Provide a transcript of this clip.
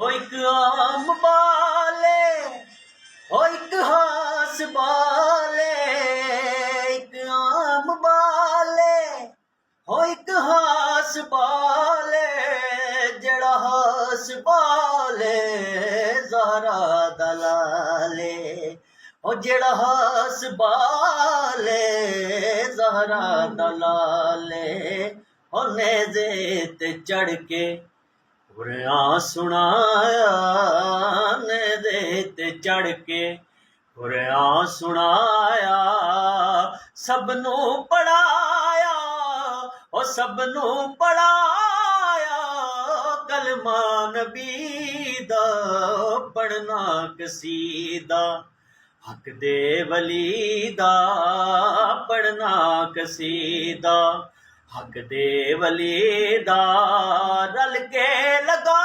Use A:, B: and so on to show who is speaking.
A: ओ एक आम बाले, ओ एक हास बाले, एक आम बाले, ओ एक हास बाले, जड़ा हास बाले ज़हरा दा लाले, ओ जड़ा हास बाले ज़हरा दा लाले, ओ नेज़े ते चढ़ के हुर्रियां सुनाया, नेज़े ते चढ़ के हुर्रियां सुनाया, सबनू पढ़ाया, ओ सबनू पढ़ाया, कलमा नबी दा पढ़ना कसीदा, हक दे वली दा पढ़ना कसीदा, हक दे वली दा रल के लगा